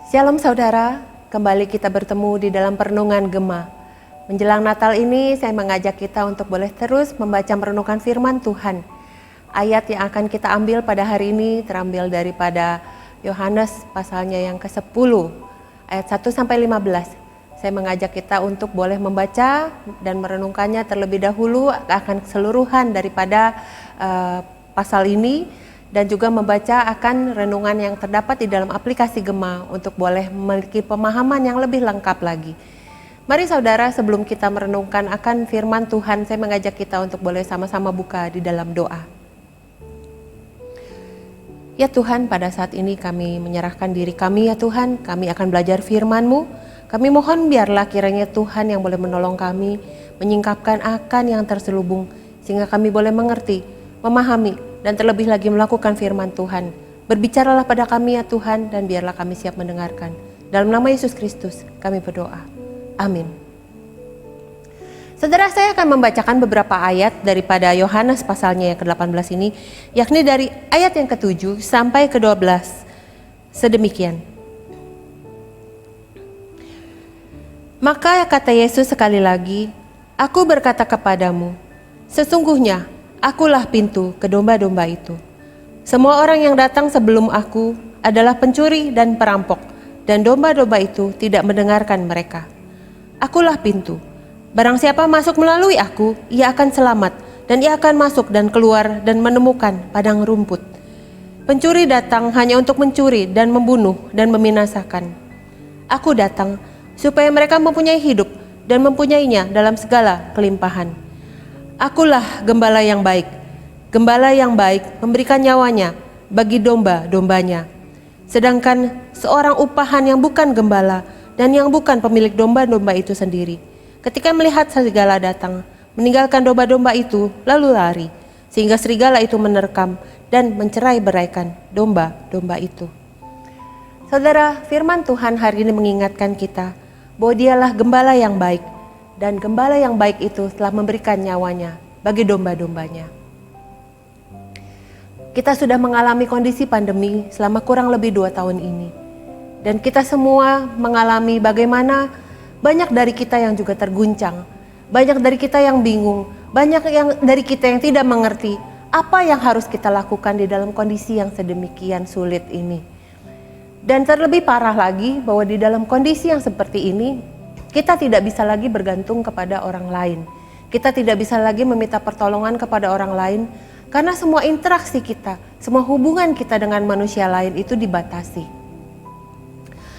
Shalom saudara, kembali kita bertemu di dalam perenungan Gema. Menjelang Natal ini saya mengajak kita untuk boleh terus membaca merenungkan firman Tuhan. Ayat yang akan kita ambil pada hari ini terambil daripada Yohanes pasalnya yang ke-10, ayat 1-15. Saya mengajak kita untuk boleh membaca dan merenungkannya terlebih dahulu akan keseluruhan daripada pasal ini, dan juga membaca akan renungan yang terdapat di dalam aplikasi Gema untuk boleh memiliki pemahaman yang lebih lengkap lagi. Mari saudara, sebelum kita merenungkan akan firman Tuhan, saya mengajak kita untuk boleh sama-sama buka di dalam doa. Ya Tuhan, pada saat ini kami menyerahkan diri kami ya Tuhan, kami akan belajar firman-Mu. Kami mohon biarlah kiranya Tuhan yang boleh menolong kami, menyingkapkan akan yang terselubung, sehingga kami boleh mengerti, memahami, dan terlebih lagi melakukan firman Tuhan. Berbicaralah pada kami ya Tuhan, dan biarlah kami siap mendengarkan. Dalam nama Yesus Kristus kami berdoa. Amin. Saudara, saya akan membacakan beberapa ayat daripada Yohanes pasalnya yang ke-18 ini, yakni dari ayat yang ke-7 sampai ke-12. Sedemikian. Maka kata Yesus sekali lagi, "Aku berkata kepadamu, sesungguhnya Akulah pintu ke domba-domba itu. Semua orang yang datang sebelum aku adalah pencuri dan perampok, dan domba-domba itu tidak mendengarkan mereka. Akulah pintu. Barang siapa masuk melalui aku, ia akan selamat, dan ia akan masuk dan keluar dan menemukan padang rumput. Pencuri datang hanya untuk mencuri dan membunuh dan membinasakan. Aku datang supaya mereka mempunyai hidup dan mempunyainya dalam segala kelimpahan. Akulah gembala yang baik. Gembala yang baik memberikan nyawanya bagi domba-dombanya. Sedangkan seorang upahan yang bukan gembala dan yang bukan pemilik domba-domba itu sendiri, ketika melihat serigala datang, meninggalkan domba-domba itu lalu lari, sehingga serigala itu menerkam dan mencerai-beraikan domba-domba itu." Saudara, firman Tuhan hari ini mengingatkan kita bahwa Dialah gembala yang baik, dan gembala yang baik itu telah memberikan nyawanya bagi domba-dombanya. Kita sudah mengalami kondisi pandemi selama kurang lebih 2 tahun ini. Dan kita semua mengalami bagaimana banyak dari kita yang juga terguncang. Banyak dari kita yang bingung. Banyak dari kita yang tidak mengerti apa yang harus kita lakukan di dalam kondisi yang sedemikian sulit ini. Dan terlebih parah lagi bahwa di dalam kondisi yang seperti ini, kita tidak bisa lagi bergantung kepada orang lain. Kita tidak bisa lagi meminta pertolongan kepada orang lain karena semua interaksi kita, semua hubungan kita dengan manusia lain itu dibatasi.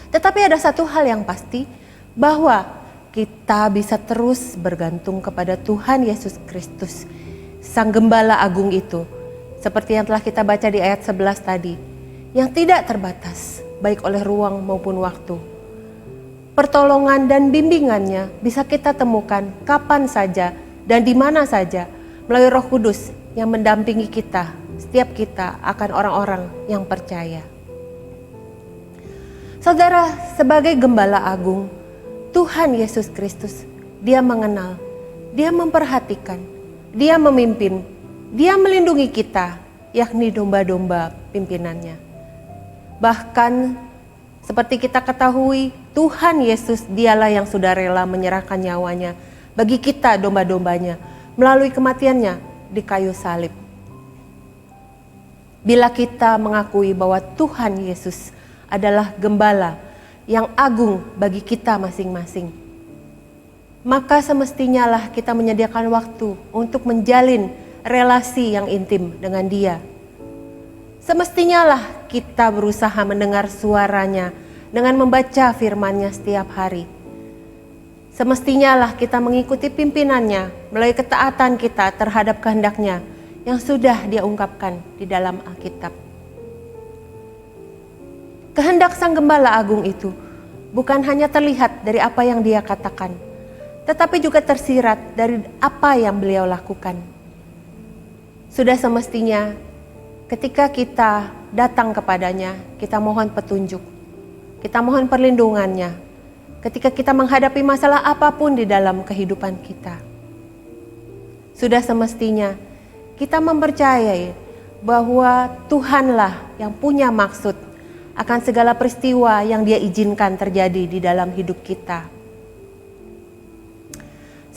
Tetapi ada satu hal yang pasti, bahwa kita bisa terus bergantung kepada Tuhan Yesus Kristus, Sang Gembala Agung itu. Seperti yang telah kita baca di ayat 11 tadi, yang tidak terbatas baik oleh ruang maupun waktu. Pertolongan dan bimbingannya bisa kita temukan kapan saja dan di mana saja melalui Roh Kudus yang mendampingi kita, setiap kita akan orang-orang yang percaya. Saudara, sebagai Gembala Agung, Tuhan Yesus Kristus, Dia mengenal, Dia memperhatikan, Dia memimpin, Dia melindungi kita, yakni domba-domba pimpinannya. Bahkan seperti kita ketahui, Tuhan Yesus Dialah yang sudah rela menyerahkan nyawanya bagi kita domba-dombanya melalui kematiannya di kayu salib. Bila kita mengakui bahwa Tuhan Yesus adalah gembala yang agung bagi kita masing-masing, maka semestinya lah kita menyediakan waktu untuk menjalin relasi yang intim dengan Dia. Semestinya lah kita berusaha mendengar suaranya dengan membaca firman-Nya setiap hari. Semestinya lah kita mengikuti pimpinannya melalui ketaatan kita terhadap kehendak-Nya yang sudah Dia ungkapkan di dalam Alkitab. Kehendak Sang Gembala Agung itu bukan hanya terlihat dari apa yang Dia katakan, tetapi juga tersirat dari apa yang Beliau lakukan. Sudah semestinya ketika kita datang kepadanya, kita mohon petunjuk, kita mohon perlindungannya. Ketika kita menghadapi masalah apapun di dalam kehidupan kita, sudah semestinya kita mempercayai bahwa Tuhanlah yang punya maksud akan segala peristiwa yang Dia izinkan terjadi di dalam hidup kita.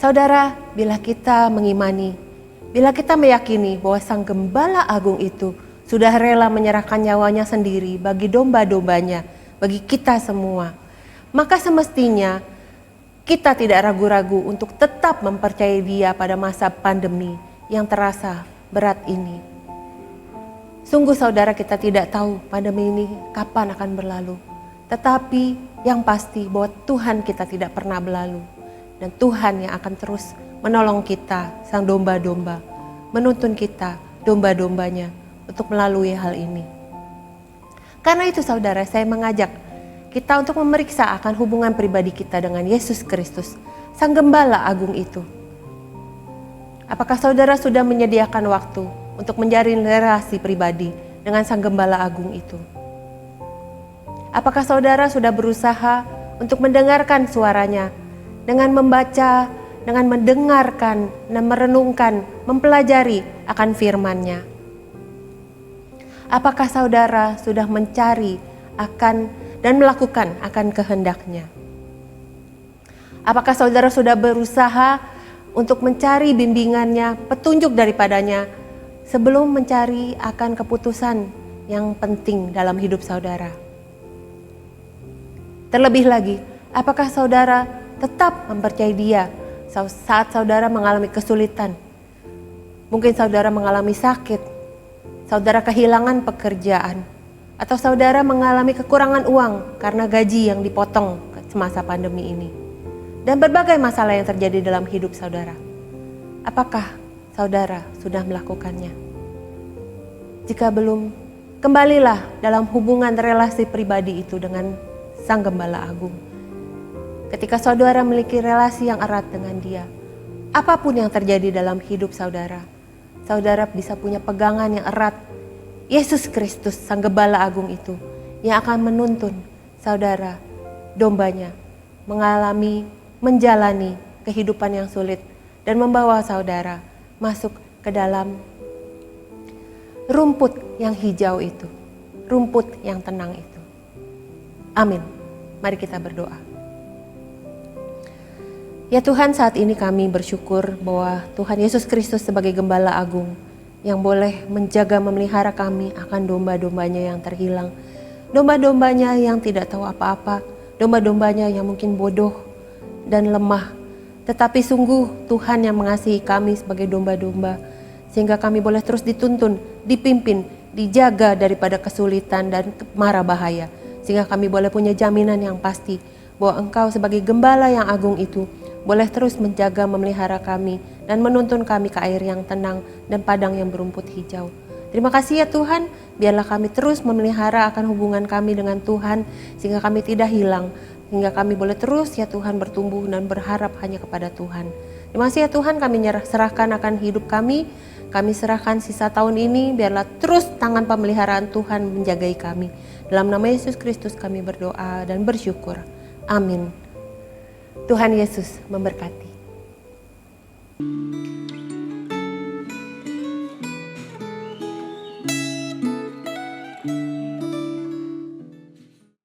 Saudara, bila kita mengimani, bila kita meyakini bahwa Sang Gembala Agung itu sudah rela menyerahkan nyawanya sendiri bagi domba-dombanya, bagi kita semua, maka semestinya kita tidak ragu-ragu untuk tetap mempercayai Dia pada masa pandemi yang terasa berat ini. Sungguh saudara, kita tidak tahu pandemi ini kapan akan berlalu. Tetapi yang pasti bahwa Tuhan kita tidak pernah berlalu. Dan Tuhan yang akan terus menolong kita, sang domba-domba, menuntun kita, domba-dombanya, untuk melalui hal ini. Karena itu saudara, saya mengajak kita untuk memeriksa akan hubungan pribadi kita dengan Yesus Kristus, Sang Gembala Agung itu. Apakah saudara sudah menyediakan waktu untuk menjalin relasi pribadi dengan Sang Gembala Agung itu? Apakah saudara sudah berusaha untuk mendengarkan suaranya, dengan membaca, dengan mendengarkan, dan merenungkan, mempelajari akan firman-Nya? Apakah saudara sudah mencari akan dan melakukan akan kehendak-Nya? Apakah saudara sudah berusaha untuk mencari bimbingan-Nya, petunjuk daripadanya, sebelum mencari akan keputusan yang penting dalam hidup saudara? Terlebih lagi, apakah saudara tetap mempercayai Dia saat saudara mengalami kesulitan? Mungkin saudara mengalami sakit, saudara kehilangan pekerjaan, atau saudara mengalami kekurangan uang karena gaji yang dipotong semasa pandemi ini. Dan berbagai masalah yang terjadi dalam hidup saudara. Apakah saudara sudah melakukannya? Jika belum, kembalilah dalam hubungan relasi pribadi itu dengan Sang Gembala Agung. Ketika saudara memiliki relasi yang erat dengan Dia, apapun yang terjadi dalam hidup saudara, saudara bisa punya pegangan yang erat. Yesus Kristus, Sang Gembala Agung itu, yang akan menuntun saudara, dombanya, menjalani kehidupan yang sulit, dan membawa saudara masuk ke dalam rumput yang hijau itu, rumput yang tenang itu. Amin. Mari kita berdoa. Ya Tuhan, saat ini kami bersyukur bahwa Tuhan Yesus Kristus sebagai Gembala Agung yang boleh menjaga memelihara kami akan domba-dombanya yang terhilang, domba-dombanya yang tidak tahu apa-apa, domba-dombanya yang mungkin bodoh dan lemah. Tetapi sungguh Tuhan yang mengasihi kami sebagai domba-domba, sehingga kami boleh terus dituntun, dipimpin, dijaga daripada kesulitan dan mara bahaya. Sehingga kami boleh punya jaminan yang pasti bahwa Engkau sebagai Gembala yang agung itu boleh terus menjaga memelihara kami dan menuntun kami ke air yang tenang dan padang yang berumput hijau. Terima kasih ya Tuhan, biarlah kami terus memelihara akan hubungan kami dengan Tuhan sehingga kami tidak hilang, hingga kami boleh terus ya Tuhan bertumbuh dan berharap hanya kepada Tuhan. Terima kasih ya Tuhan, kami serahkan akan hidup kami serahkan sisa tahun ini, biarlah terus tangan pemeliharaan Tuhan menjagai kami. Dalam nama Yesus Kristus kami berdoa dan bersyukur. Amin. Tuhan Yesus memberkati.